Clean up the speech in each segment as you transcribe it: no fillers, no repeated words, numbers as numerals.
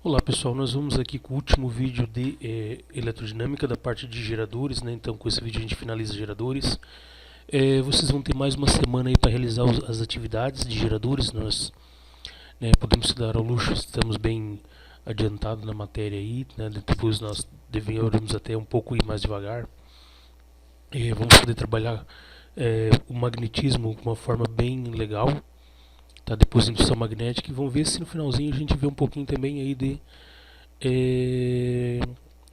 Olá pessoal, nós vamos aqui com o último vídeo de eletrodinâmica da parte de geradores, né? Então com esse vídeo a gente finaliza geradores. Vocês vão ter mais uma semana aí para realizar as atividades de geradores. Nós podemos se dar ao luxo, estamos bem adiantados na matéria aí, né? Depois nós devemos até um pouco ir mais devagar. Vamos poder trabalhar o magnetismo de uma forma bem legal. Tá, depois indução magnética, e vamos ver se no finalzinho a gente vê um pouquinho também aí de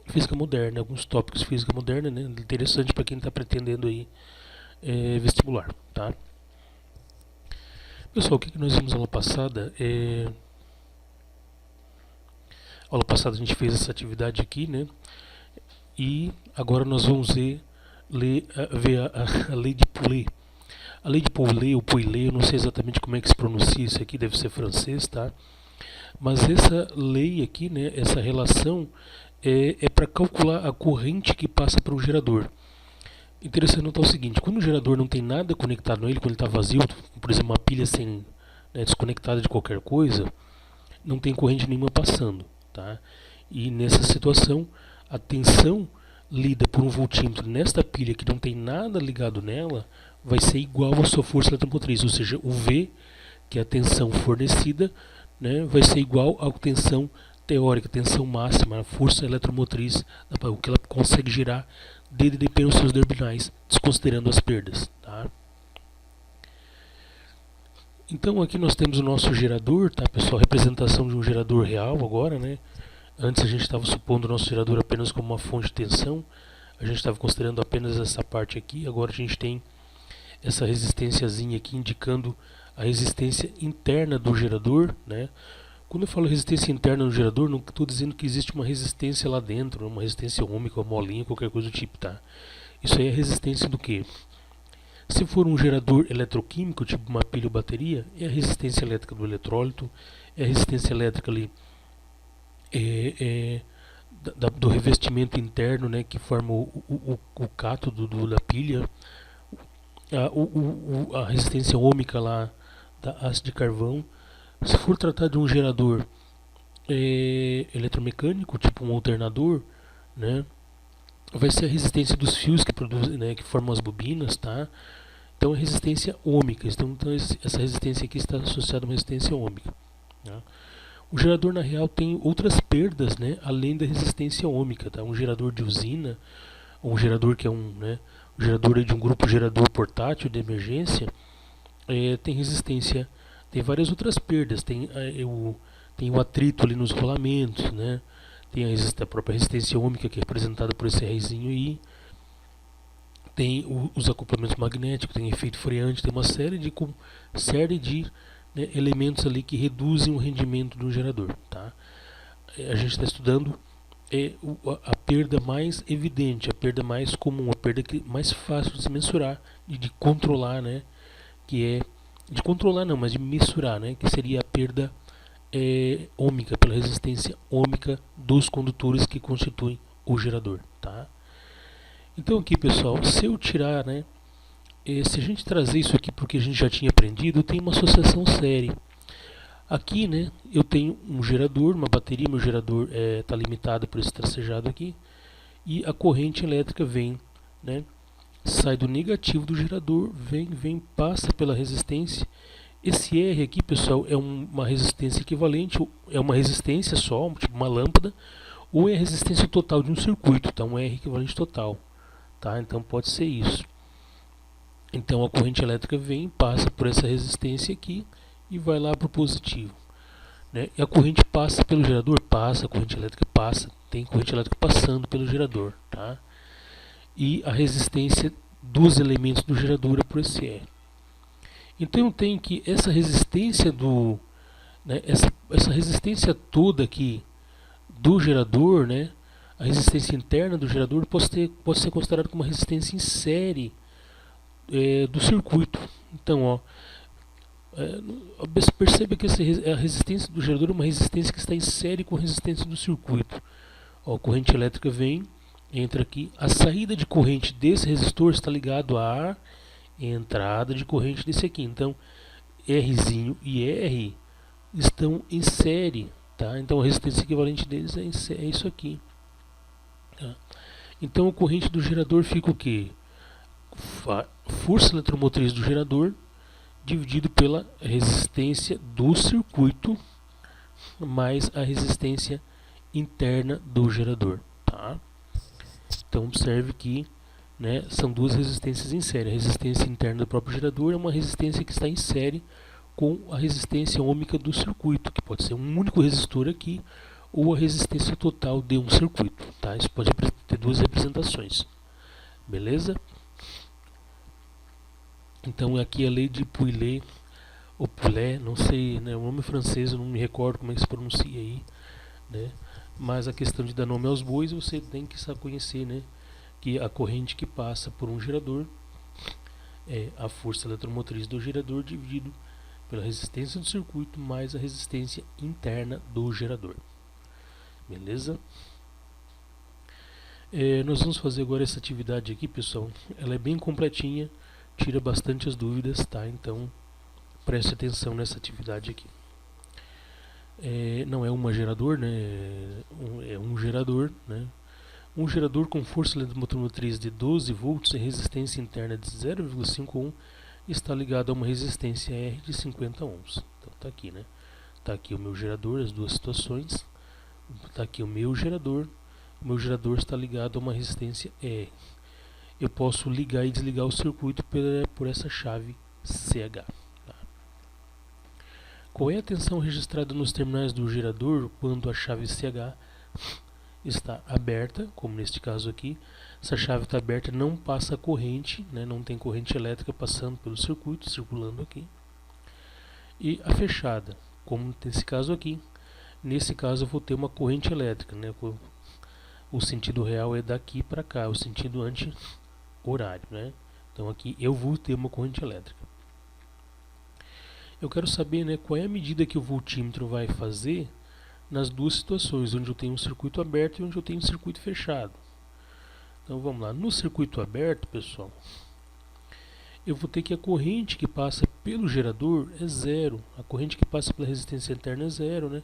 física moderna, alguns tópicos de física moderna, né, interessante para quem está pretendendo aí vestibular, tá? Pessoal, o que nós vimos na aula passada? Aula passada a gente fez essa atividade aqui, né? E agora nós vamos ver a lei de Poulet. A lei de Poulet ou Poulet, eu não sei exatamente como é que se pronuncia isso aqui, deve ser francês, tá? Mas essa lei aqui, né, essa relação é para calcular a corrente que passa para o gerador. Interessante notar o seguinte: quando o gerador não tem nada conectado nele, quando ele está vazio, por exemplo, uma pilha sem, desconectada de qualquer coisa, não tem corrente nenhuma passando, tá? E nessa situação, a tensão lida por um voltímetro nesta pilha que não tem nada ligado nela vai ser igual à sua força eletromotriz, ou seja, o V, que é a tensão fornecida, né, vai ser igual à tensão teórica, tensão máxima, a força eletromotriz, o que ela consegue girar DDP nos seus terminais, desconsiderando as perdas. Tá? Então aqui nós temos o nosso gerador, tá, pessoal? Representação de um gerador real agora, né? Antes a gente estava supondo o nosso gerador apenas como uma fonte de tensão, a gente estava considerando apenas essa parte aqui, agora a gente tem essa resistênciazinha aqui indicando a resistência interna do gerador, né? Quando eu falo resistência interna do gerador, não estou dizendo que existe uma resistência lá dentro, uma resistência ohmica, uma molinha, qualquer coisa do tipo, tá? Isso aí é resistência do quê? Se for um gerador eletroquímico, tipo uma pilha ou bateria, é a resistência elétrica do eletrólito, é a resistência elétrica ali do revestimento interno, né, que forma o cátodo da pilha, a resistência ohmica lá da haste de carvão. Se for tratar de um gerador eletromecânico, tipo um alternador, né, vai ser a resistência dos fios que produzem, né, que formam as bobinas, tá? Então é resistência ohmica. Então essa resistência aqui está associada a uma resistência ohmica. Tá? O gerador na real tem outras perdas, né, além da resistência ohmica, tá? Um gerador de usina, um gerador que é um gerador de um grupo gerador portátil de emergência, tem resistência, tem várias outras perdas, tem o atrito ali nos rolamentos, né? Tem a própria resistência ohmica, que é representada por esse Rzinho aí, tem os acoplamentos magnéticos, tem efeito freante, tem uma série de né, elementos ali que reduzem o rendimento do gerador, tá? A gente está estudando a perda mais evidente, a perda mais comum, a perda mais fácil de se mensurar e de controlar, né? Que é de controlar não, mas de mensurar, né? Que seria a perda ohmica, pela resistência ohmica dos condutores que constituem o gerador, tá? Então aqui, pessoal, se eu tirar, né? Se a gente trazer isso aqui porque a gente já tinha aprendido, tem uma associação séria. Aqui, né, eu tenho um gerador, uma bateria, meu gerador está limitado por esse tracejado aqui, e a corrente elétrica vem, né, sai do negativo do gerador, vem, passa pela resistência. Esse R aqui, pessoal, é uma resistência equivalente, é uma resistência só, tipo uma lâmpada, ou é a resistência total de um circuito, tá? Um R equivalente total, tá? Então pode ser isso. Então a corrente elétrica vem, passa por essa resistência aqui e vai lá para o positivo, né? E a corrente passa pelo gerador? Passa, a corrente elétrica passa, tem corrente elétrica passando pelo gerador, tá? E a resistência dos elementos do gerador é por esse R. Então eu tenho que essa resistência essa resistência toda aqui do gerador, né? A resistência interna do gerador pode ser considerada como uma resistência em série do circuito. Então, ó, perceba que a resistência do gerador é uma resistência que está em série com a resistência do circuito. Ó, a corrente elétrica vem, entra aqui. A saída de corrente desse resistor está ligado à entrada de corrente desse aqui. Então, Rzinho e R estão em série, tá? Então a resistência equivalente deles é isso aqui, tá? Então a corrente do gerador fica o quê? Força eletromotriz do gerador dividido pela resistência do circuito mais a resistência interna do gerador, tá? Então observe que, né, são duas resistências em série. A resistência interna do próprio gerador é uma resistência que está em série com a resistência ômica do circuito, que pode ser um único resistor aqui ou a resistência total de um circuito, tá? Isso pode ter duas representações, beleza? Então aqui a lei de Pouillet, ou Pouillet, não sei, né, o nome francês, eu não me recordo como é que se pronuncia aí, né? Mas a questão de dar nome aos bois, você tem que saber conhecer, né, que a corrente que passa por um gerador é a força eletromotriz do gerador dividido pela resistência do circuito mais a resistência interna do gerador. Beleza? Nós vamos fazer agora essa atividade aqui, pessoal. Ela é bem completinha, tira bastante as dúvidas, tá? Então preste atenção nessa atividade aqui. Não é um gerador, né? É um gerador, né? Um gerador com força eletromotriz de 12 volts e resistência interna de 0,51 está ligado a uma resistência R de 50 ohms. Então tá aqui, né? Tá aqui o meu gerador, as duas situações. Tá aqui o meu gerador está ligado a uma resistência R. Eu posso ligar e desligar o circuito por essa chave CH. Tá? Qual é a tensão registrada nos terminais do gerador quando a chave CH está aberta, como neste caso aqui? Essa chave está aberta, não passa corrente, né, não tem corrente elétrica passando pelo circuito, circulando aqui. E a fechada, como nesse caso aqui. Nesse caso eu vou ter uma corrente elétrica, né? O sentido real é daqui para cá, o sentido anti-horário, né? Então aqui eu vou ter uma corrente elétrica. Eu quero saber, né, qual é a medida que o voltímetro vai fazer nas duas situações, onde eu tenho um circuito aberto e onde eu tenho um circuito fechado. Então vamos lá, no circuito aberto, pessoal, eu vou ter que a corrente que passa pelo gerador é zero, a corrente que passa pela resistência interna é zero, né?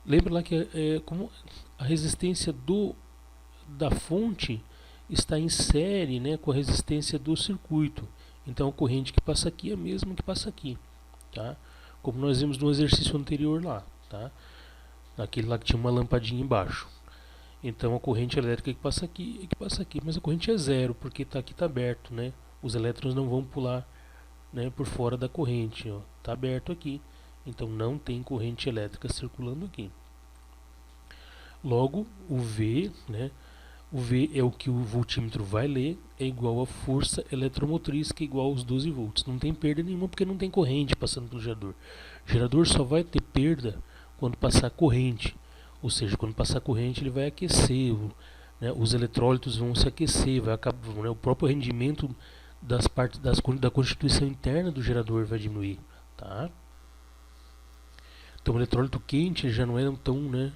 Lembra lá que como a resistência da fonte está em série, né, com a resistência do circuito. Então a corrente que passa aqui é a mesma que passa aqui, tá? Como nós vimos no exercício anterior lá, tá? Aquele lá que tinha uma lampadinha embaixo. Então a corrente elétrica que passa aqui é que passa aqui, mas a corrente é zero porque aqui está aberto, né? Os elétrons não vão pular, né, por fora da corrente, ó. Está aberto aqui. Então não tem corrente elétrica circulando aqui. Logo, o V, né, o V é o que o voltímetro vai ler, é igual a força eletromotriz, que é igual aos 12 volts. Não tem perda nenhuma porque não tem corrente passando pelo gerador. O gerador só vai ter perda quando passar corrente. Ou seja, quando passar corrente ele vai aquecer, né, os eletrólitos vão se aquecer, vai acabar, né, o próprio rendimento das partes da constituição interna do gerador vai diminuir, tá? Então o eletrólito quente já não é tão, né,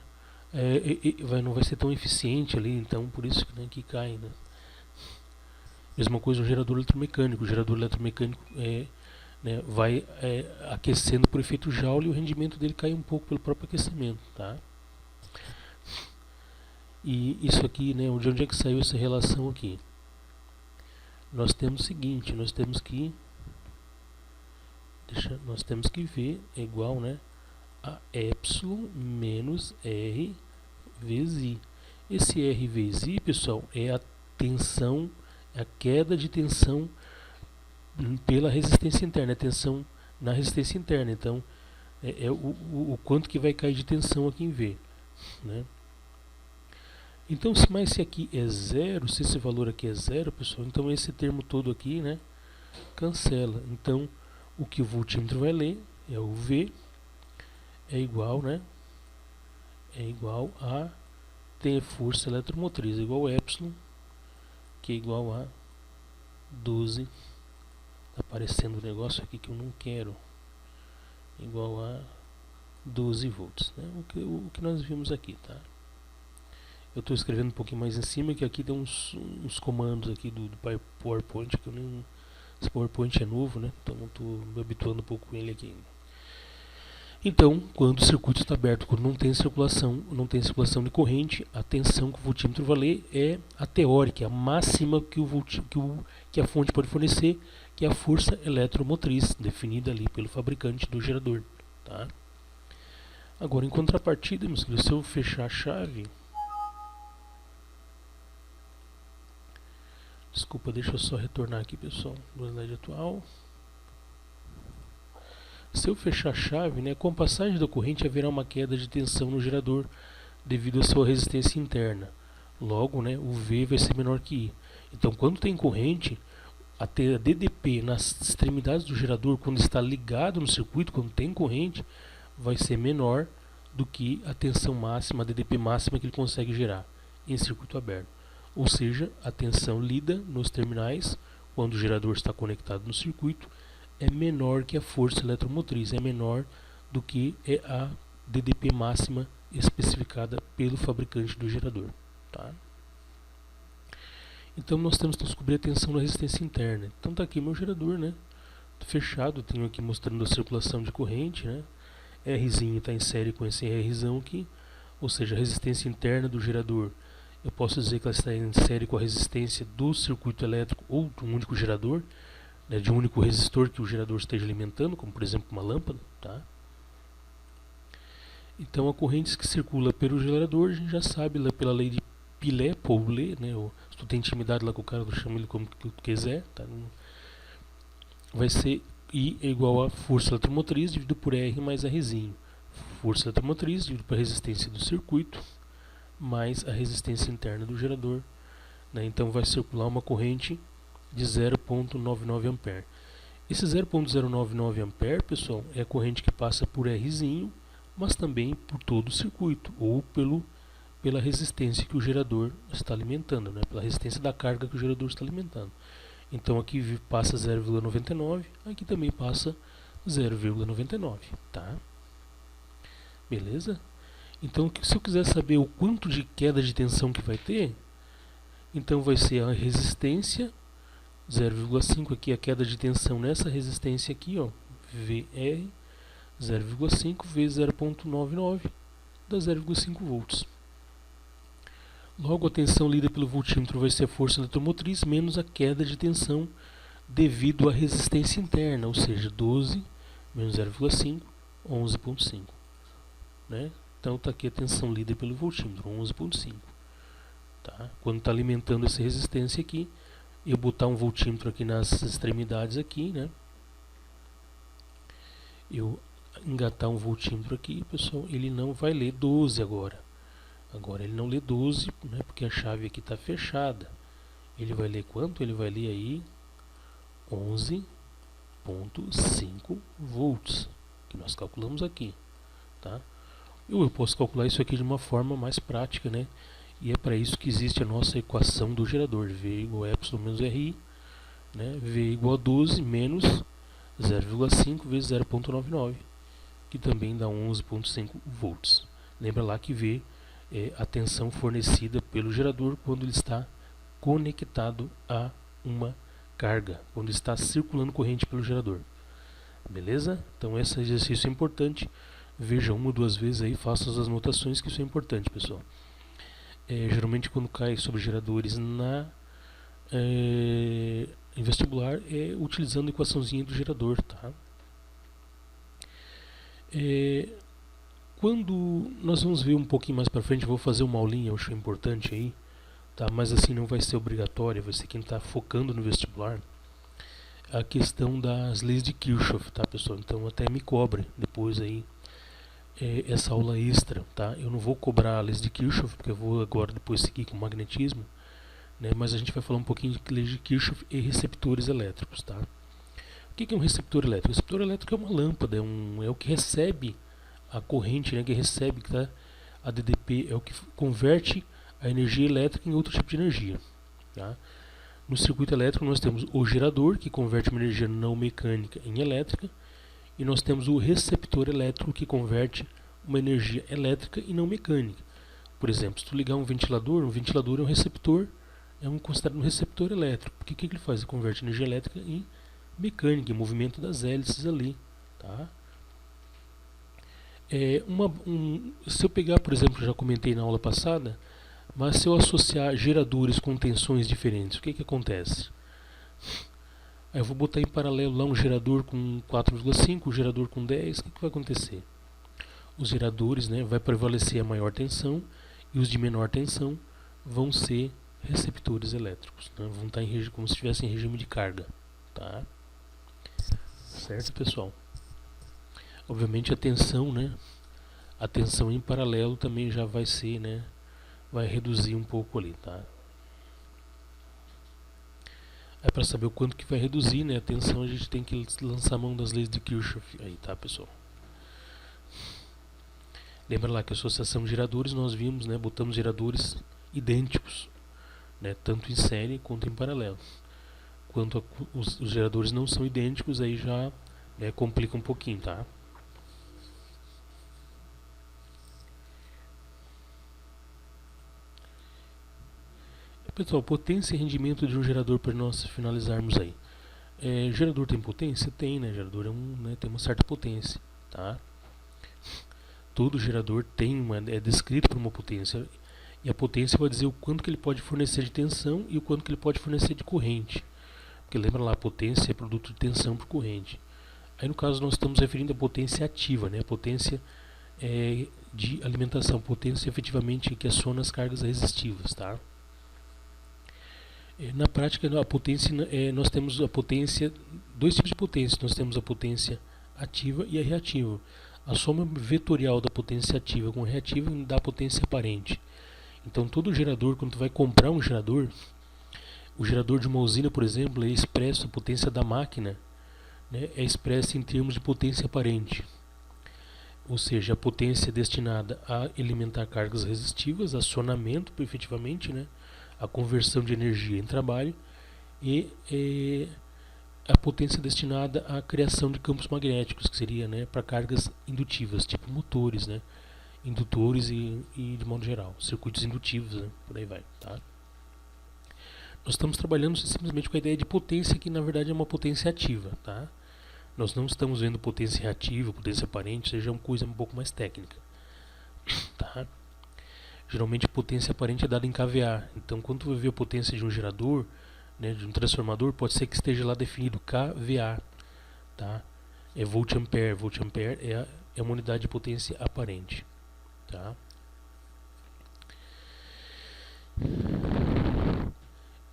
não vai ser tão eficiente ali, então por isso, né, que cai, né? Mesma coisa no gerador eletromecânico. O gerador eletromecânico né, vai aquecendo por efeito Joule e o rendimento dele cai um pouco pelo próprio aquecimento, tá? E isso aqui, né, de onde é que saiu essa relação aqui? Nós temos o seguinte, nós temos que V é igual, né, a epsilon menos R vezes I. Esse R vezes I, pessoal, é a tensão, a queda de tensão pela resistência interna, a tensão na resistência interna. Então, o quanto que vai cair de tensão aqui em V, né? Então, se aqui é zero, se esse valor aqui é zero, pessoal, então esse termo todo aqui, né, cancela. Então, o que o voltímetro vai ler é o V é igual, né, é igual a T força eletromotriz, é igual a epsilon, que é igual a 12. Está aparecendo um negócio aqui que eu não quero. Igual a 12 volts, né, o que nós vimos aqui, tá? Eu estou escrevendo um pouquinho mais em cima, que aqui tem uns comandos aqui do PowerPoint, que eu nem... Esse PowerPoint é novo, né? Então eu estou me habituando um pouco com ele aqui. Então, quando o circuito está aberto, quando não tem circulação de corrente, a tensão que o voltímetro vai ler é a teórica, a máxima que a fonte pode fornecer, que é a força eletromotriz, definida ali pelo fabricante do gerador. Tá? Agora, em contrapartida, meus queridos, se eu fechar a chave... Desculpa, deixa eu só retornar aqui, pessoal, do slide atual. Se eu fechar a chave, né, com a passagem da corrente haverá uma queda de tensão no gerador devido à sua resistência interna. Logo, né, o V vai ser menor que I. Então, quando tem corrente, a DDP nas extremidades do gerador, quando está ligado no circuito, quando tem corrente, vai ser menor do que a tensão máxima, a DDP máxima que ele consegue gerar em circuito aberto. Ou seja, a tensão lida nos terminais, quando o gerador está conectado no circuito, é menor que a força eletromotriz, é menor do que a DDP máxima especificada pelo fabricante do gerador. Tá? Então nós temos que descobrir a tensão da resistência interna. Então está aqui meu gerador, né? Fechado, tenho aqui mostrando a circulação de corrente, né? Rzinho está em série com esse Rzão aqui, ou seja, a resistência interna do gerador. Eu posso dizer que ela está em série com a resistência do circuito elétrico ou de um único gerador, né, de um único resistor que o gerador esteja alimentando, como por exemplo uma lâmpada. Tá? Então a corrente que circula pelo gerador, a gente já sabe lá pela lei de Pauli, né, se tu tem intimidade lá com o cara, tu chama ele como tu quiser. Tá? Vai ser I é igual a força eletromotriz dividido por R mais Rzinho. Força eletromotriz dividido por resistência do circuito mais a resistência interna do gerador. Né? Então vai circular uma corrente de 0,99 A. Esse 0,099 A, pessoal, é a corrente que passa por Rzinho, mas também por todo o circuito, ou pela resistência que o gerador está alimentando, né? Pela resistência da carga que o gerador está alimentando. Então aqui passa 0,99, aqui também passa 0,99, tá? Beleza? Então, se eu quiser saber o quanto de queda de tensão que vai ter, então vai ser a resistência 0,5 aqui, a queda de tensão nessa resistência aqui, ó, VR 0,5 vezes 0,99 dá 0,5 volts. Logo, a tensão lida pelo voltímetro vai ser a força eletromotriz menos a queda de tensão devido à resistência interna, ou seja, 12 menos 0,5, 11,5. Né? Então está aqui a tensão lida pelo voltímetro, 11,5. Tá? Quando está alimentando essa resistência aqui, eu botar um voltímetro aqui nas extremidades aqui, né? Eu engatar um voltímetro aqui, pessoal, ele não vai ler 12 agora. Agora ele não lê 12, né? Porque a chave aqui está fechada. Ele vai ler quanto? Ele vai ler aí 11,5 volts, que nós calculamos aqui, tá? Eu posso calcular isso aqui de uma forma mais prática, né? E é para isso que existe a nossa equação do gerador, V igual a epsilon menos RI, né? V igual a 12 menos 0,5 vezes 0,99, que também dá 11,5 volts. Lembra lá que V é a tensão fornecida pelo gerador quando ele está conectado a uma carga, quando está circulando corrente pelo gerador. Beleza? Então esse exercício é importante. Veja uma ou duas vezes aí, faça as anotações, que isso é importante, pessoal. Geralmente quando cai sobre geradores em vestibular, utilizando a equaçãozinha do gerador, tá? Quando nós vamos ver um pouquinho mais para frente, eu vou fazer uma aulinha, eu acho importante aí, tá? Mas assim não vai ser obrigatória, vai ser quem está focando no vestibular, a questão das leis de Kirchhoff, tá, pessoal? Então até me cobre depois aí essa aula extra, tá? Eu não vou cobrar a leis de Kirchhoff, porque eu vou agora depois seguir com magnetismo, né? Mas a gente vai falar um pouquinho de leis de Kirchhoff e receptores elétricos, tá? O que é um receptor elétrico? O receptor elétrico é uma lâmpada, é o que recebe a corrente, né? Que recebe, tá? A DDP é o que converte a energia elétrica em outro tipo de energia, tá? No circuito elétrico nós temos o gerador, que converte uma energia não mecânica em elétrica, e nós temos o receptor elétrico, que converte uma energia elétrica e não mecânica. Por exemplo, se tu ligar um ventilador é um receptor, considerado um receptor elétrico. Porque o que ele faz? Ele converte energia elétrica em mecânica, em movimento das hélices ali. Tá? Se eu pegar, por exemplo, já comentei na aula passada, mas se eu associar geradores com tensões diferentes, o que acontece? Aí eu vou botar em paralelo lá um gerador com 4,5, um gerador com 10, o que vai acontecer? Os geradores, né, vai prevalecer a maior tensão e os de menor tensão vão ser receptores elétricos, né, vão estar como se estivessem em regime de carga. Tá? Certo, pessoal? Obviamente a tensão, né, a tensão em paralelo também já vai ser, né, vai reduzir um pouco ali, tá? É para saber o quanto que vai reduzir, né, a tensão, a gente tem que lançar a mão das leis de Kirchhoff aí, tá, pessoal? Lembra lá que a associação de geradores nós vimos, né, botamos geradores idênticos, né, tanto em série quanto em paralelo. Quando os geradores não são idênticos, aí já, né, complica um pouquinho, tá? Pessoal, potência e rendimento de um gerador para nós finalizarmos aí. Gerador tem potência? Tem, né? Gerador tem uma certa potência, tá? Todo gerador é descrito por uma potência. E a potência vai dizer o quanto que ele pode fornecer de tensão e o quanto que ele pode fornecer de corrente. Porque lembra lá, a potência é produto de tensão por corrente. Aí no caso nós estamos referindo à potência ativa, né? A potência de alimentação, potência efetivamente que aciona as cargas resistivas, tá? Na prática, a potência, nós temos a potência, dois tipos de potência. Nós temos a potência ativa e a reativa. A soma vetorial da potência ativa com a reativa dá a potência aparente. Então, todo gerador, quando tu vai comprar um gerador, o gerador de uma usina, por exemplo, é expresso, a potência da máquina, né, é expressa em termos de potência aparente. Ou seja, a potência destinada a alimentar cargas resistivas, acionamento, efetivamente, né, a conversão de energia em trabalho, e a potência destinada à criação de campos magnéticos, que seria, né, para cargas indutivas, tipo motores, né, indutores e de modo geral, circuitos indutivos, né, por aí vai. Tá? Nós estamos trabalhando simplesmente com a ideia de potência, que na verdade é uma potência ativa. Tá? Nós não estamos vendo potência reativa, potência aparente, seja uma coisa um pouco mais técnica. Tá? Geralmente a potência aparente é dada em kVA. Então, quando você vê a potência de um gerador, né, de um transformador, pode ser que esteja lá definido kVA. Tá? É volt-ampere. Volt-ampere é uma unidade de potência aparente. Tá?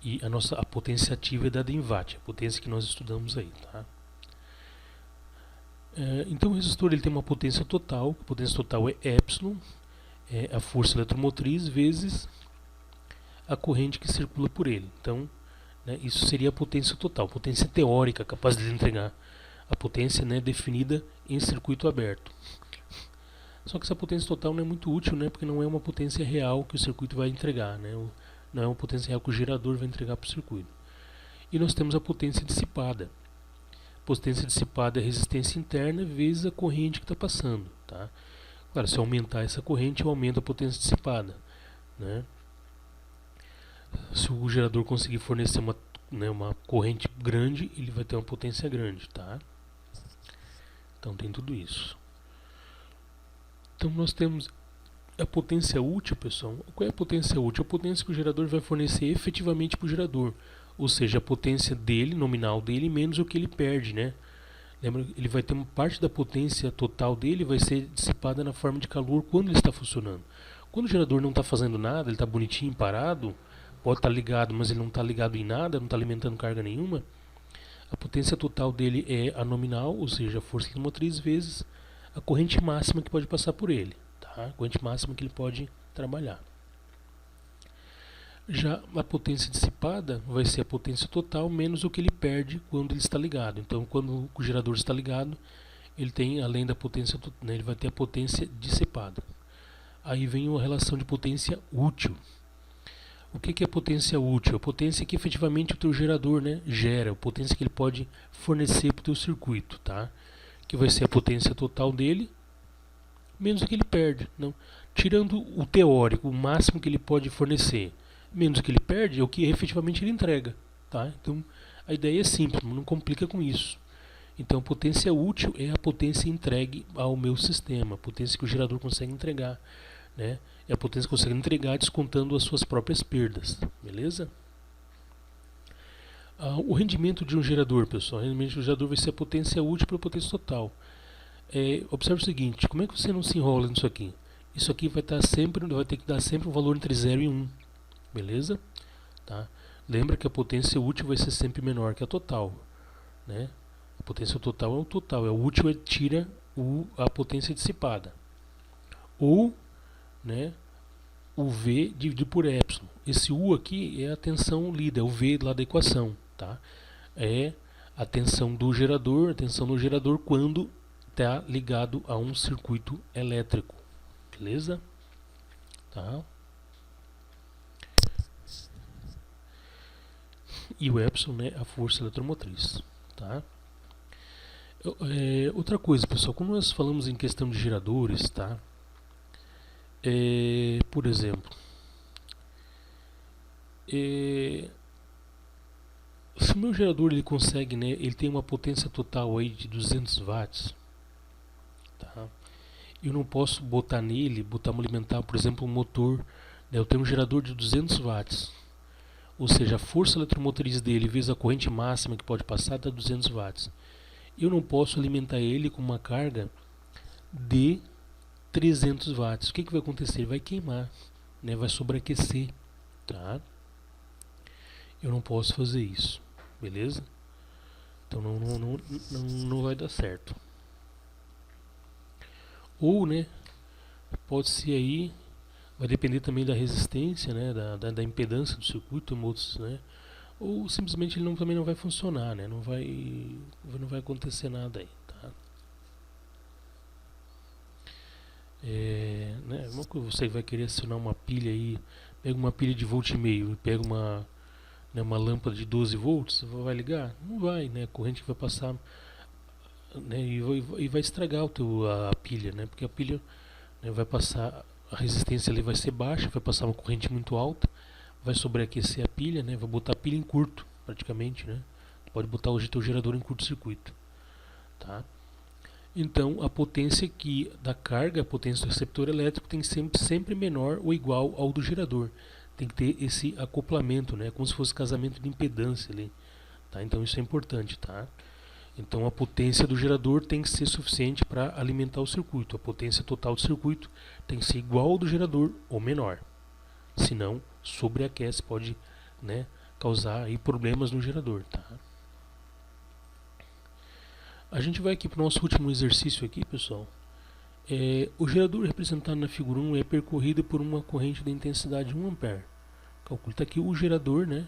E a potência ativa é dada em watt, a potência que nós estudamos aí. Tá? Então, o resistor ele tem uma potência total. A potência total é epsilon. É a força eletromotriz vezes a corrente que circula por ele. Então, né, isso seria a potência total, potência teórica capaz de entregar. A potência, né, definida em circuito aberto. Só que essa potência total não é muito útil, né, porque não é uma potência real que o circuito vai entregar. Né, não é uma potência real que o gerador vai entregar para o circuito. E nós temos a potência dissipada. A potência dissipada é a resistência interna vezes a corrente que está passando. Tá? Claro, se aumentar essa corrente, eu aumento a potência dissipada. Né? Se o gerador conseguir fornecer uma corrente grande, ele vai ter uma potência grande. Tá? Então tem tudo isso. Então nós temos a potência útil, pessoal. Qual é a potência útil? A potência que o gerador vai fornecer efetivamente para o gerador. Ou seja, a potência dele, nominal dele, menos o que ele perde. Né? Lembra, ele vai ter uma parte da potência total dele vai ser dissipada na forma de calor quando ele está funcionando. Quando o gerador não está fazendo nada, ele está bonitinho, parado, pode estar ligado, mas ele não está ligado em nada, não está alimentando carga nenhuma, a potência total dele é a nominal, ou seja, a força eletromotriz vezes a corrente máxima que pode passar por ele. Tá? A corrente máxima que ele pode trabalhar. Já a potência dissipada vai ser a potência total menos o que ele perde quando ele está ligado. Então, quando o gerador está ligado, ele tem, além da potência, né, ele vai ter a potência dissipada. Aí vem a relação de potência útil. O que é potência útil? A potência que efetivamente o teu gerador, né, gera, a potência que ele pode fornecer para o teu circuito, tá? Que vai ser a potência total dele menos o que ele perde. Não? Tirando o teórico, o máximo que ele pode fornecer, menos o que ele perde é o que efetivamente ele entrega. Tá? Então a ideia é simples, não complica com isso. Então, potência útil é a potência entregue ao meu sistema, a potência que o gerador consegue entregar, né? É a potência que consegue entregar descontando as suas próprias perdas, beleza? O rendimento de um gerador, pessoal, o rendimento de um gerador vai ser a potência útil pela potência total. Observe o seguinte, como é que você não se enrola nisso aqui? Isso aqui vai ter que dar sempre um valor entre 0 e 1, beleza? Tá? Lembra que a potência útil vai ser sempre menor que a total, né? A potência total é o total, o útil tira a potência dissipada. Ou, né, o V dividido por epsilon. Esse U aqui é a tensão lida, é o V lá da equação, tá? É a tensão do gerador, quando está ligado a um circuito elétrico, beleza? Tá? E o epsilon, né, a força eletromotriz, tá? Outra coisa, pessoal, quando nós falamos em questão de geradores, tá? Por exemplo, se o meu gerador ele consegue, né, ele tem uma potência total aí de 200 watts, tá? Eu não posso botar alimentar, por exemplo, um motor, né, eu tenho um gerador de 200 watts, ou seja, a força eletromotriz dele vezes a corrente máxima que pode passar dá 200 watts. Eu não posso alimentar ele com uma carga de 300 watts. O que vai acontecer? Ele vai queimar, né? Vai sobreaquecer, tá? Eu não posso fazer isso, beleza? Então não vai dar certo. Ou, né, pode ser aí, vai depender também da resistência, né, da impedância do circuito, né? Ou simplesmente ele também não vai funcionar, né? Não vai acontecer nada aí, tá? Né, você vai querer acionar uma pilha aí, pega uma pilha de volt e meio e pega uma lâmpada de 12 volts, vai ligar? Não vai, né? A corrente vai passar, né, e vai estragar a pilha, né? Porque a pilha, né, vai passar, a resistência ali vai ser baixa, vai passar uma corrente muito alta, vai sobreaquecer a pilha, né? Vai botar a pilha em curto, praticamente, né? Pode botar o teu gerador em curto-circuito, tá? Então, a potência da carga, a potência do receptor elétrico tem sempre menor ou igual ao do gerador. Tem que ter esse acoplamento, né? Como se fosse casamento de impedância ali, tá? Então isso é importante, tá? Então a potência do gerador tem que ser suficiente para alimentar o circuito. A potência total do circuito tem que ser igual ao do gerador ou menor. Senão sobreaquece, pode, né, causar aí problemas no gerador, tá? A gente vai aqui para o nosso último exercício aqui, pessoal. O gerador representado na figura 1 é percorrido por uma corrente de intensidade 1 A. Calcule, está aqui o gerador, né?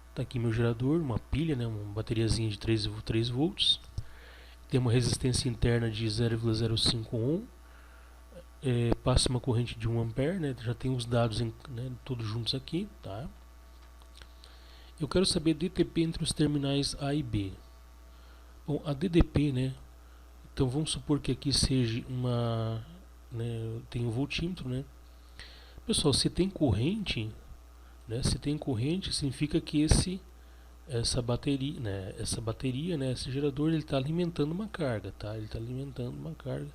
Está aqui meu gerador, uma pilha, né? Uma bateriazinha de 3 volts. Tem uma resistência interna de 0,05 ohm. Passa uma corrente de 1 A, né? Já tem os dados, né, todos juntos aqui, tá? Eu quero saber DTP entre os terminais A e B. Bom, a DDP, né? Então vamos supor que aqui seja né, tem um voltímetro, né? Pessoal, se tem corrente, né? Se tem corrente, significa que essa bateria, né? Esse gerador ele está alimentando uma carga, tá? Ele está alimentando uma carga,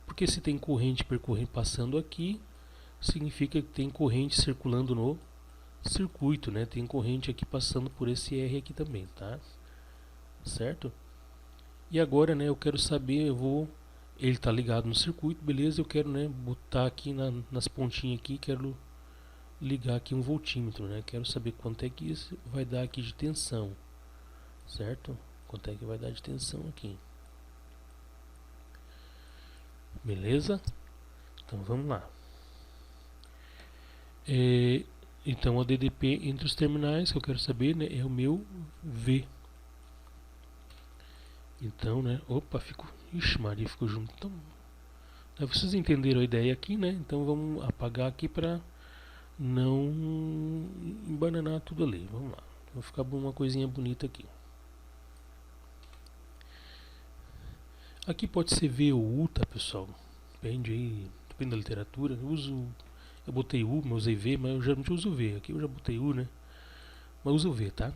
porque se tem corrente passando aqui, significa que tem corrente circulando no circuito, né? Tem corrente aqui passando por esse R aqui também, tá? Certo? E agora, né, eu quero saber, ele está ligado no circuito, beleza? Eu quero, né, botar aqui nas pontinhas aqui, quero ligar aqui um voltímetro, né? Quero saber quanto é que isso vai dar aqui de tensão, certo? Quanto é que vai dar de tensão aqui? Beleza? Então vamos lá. Então a DDP entre os terminais que eu quero saber, né, é o meu V. Então, né, ixi Maria, ficou junto. Então, vocês entenderam a ideia aqui, né? Então vamos apagar aqui para não embananar tudo ali. Vamos lá, vai ficar uma coisinha bonita aqui. Aqui pode ser V ou U, tá, pessoal? Depende da literatura. Eu botei U, mas usei V, mas eu geralmente uso V. Aqui eu já botei U, né? Mas uso V, tá?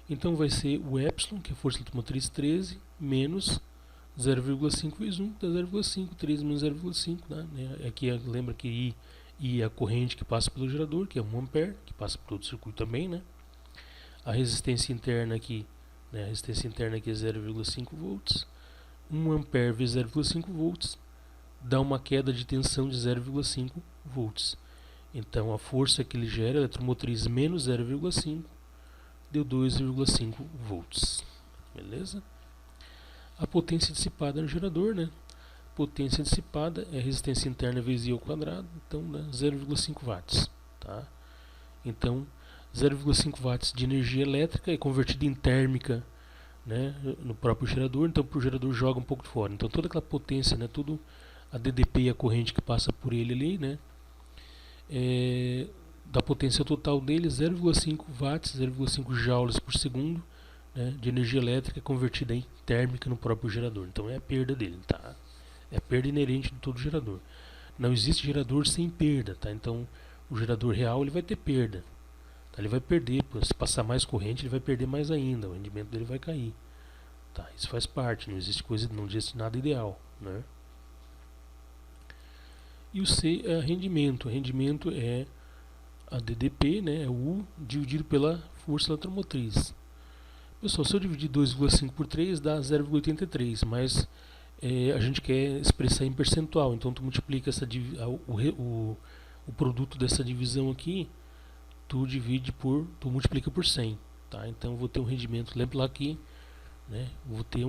Então vai ser o epsilon, que é a força eletromotriz 13, menos 0,5 vezes 1, dá 0,5, 13 menos 0,5, né? Aqui lembra que I é a corrente que passa pelo gerador, que é 1 ampere, que passa por todo o circuito também, né? A resistência interna aqui, né? A resistência interna aqui é 0,5 volts. 1 ampere vezes 0,5 volts dá uma queda de tensão de 0,5 volts. Então a força que ele gera, eletromotriz menos 0,5, deu 2,5 volts. Beleza? A potência dissipada no gerador, né? Potência dissipada é a resistência interna vezes I ao quadrado, então dá 0,5 watts. Tá? Então 0,5 watts de energia elétrica é convertida em térmica, né, no próprio gerador, então o gerador joga um pouco de fora. Então toda aquela potência, né, tudo a DDP e a corrente que passa por ele ali, né, da potência total dele 0,5 watts, 0,5 joules por segundo, né, de energia elétrica convertida em térmica no próprio gerador. Então é a perda dele, tá? É a perda inerente de todo gerador. Não existe gerador sem perda, tá? Então o gerador real ele vai ter perda. Tá? Ele vai perder, se passar mais corrente ele vai perder mais ainda, o rendimento dele vai cair. Tá? Isso faz parte, não existe coisa, não existe nada ideal, né? E o C é rendimento. O rendimento é a DDP, né, é o U dividido pela força eletromotriz. Pessoal, se eu dividir 2,5 por 3 dá 0,83, mas a gente quer expressar em percentual, então tu multiplica o produto dessa divisão aqui, tu multiplica por 100, tá? Então eu vou ter um rendimento, lembra lá aqui, né? Vou ter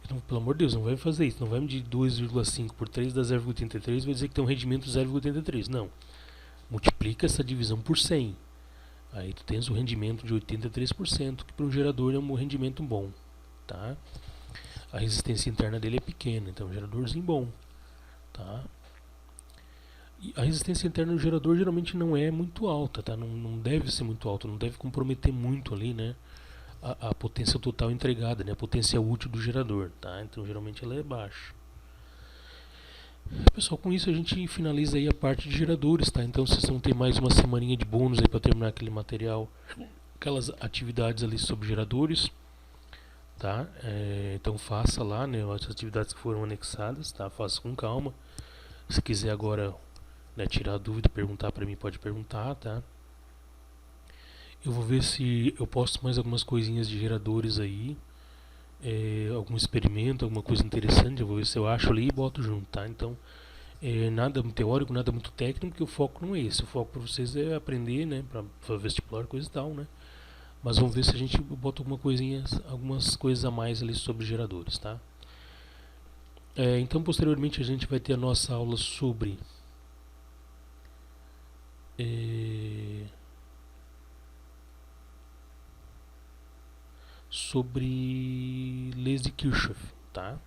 então, pelo amor de Deus, não vai fazer isso, não vai medir 2,5 por 3 dá 0,83, vai dizer que tem um rendimento de 0,83, não. Multiplica essa divisão por 100. Aí tu tens o rendimento de 83%, que para um gerador é um rendimento bom, tá? A resistência interna dele é pequena, então é um geradorzinho bom, tá? E a resistência interna do gerador geralmente não é muito alta, tá? Não deve ser muito alta, não deve comprometer muito ali, né? A potência total entregada, né? A potência útil do gerador, tá? Então geralmente ela é baixa. Pessoal, com isso a gente finaliza aí a parte de geradores, tá? Então vocês vão ter mais uma semaninha de bônus aí para terminar aquele material, aquelas atividades ali sobre geradores, tá? Então faça lá, né, as atividades que foram anexadas, tá? Faça com calma. Se quiser agora, né, tirar dúvida, perguntar para mim, pode perguntar, tá? Eu vou ver se eu posto mais algumas coisinhas de geradores aí, algum experimento, alguma coisa interessante, eu vou ver se eu acho ali e boto junto, tá? Então nada muito teórico, nada muito técnico, porque o foco não é esse. O foco para vocês é aprender, né, para vestibular, coisa e tal, né? Mas vamos ver se a gente bota algumas coisas a mais ali sobre geradores, tá? Então posteriormente a gente vai ter a nossa aula sobre leis de Kirchhoff, tá?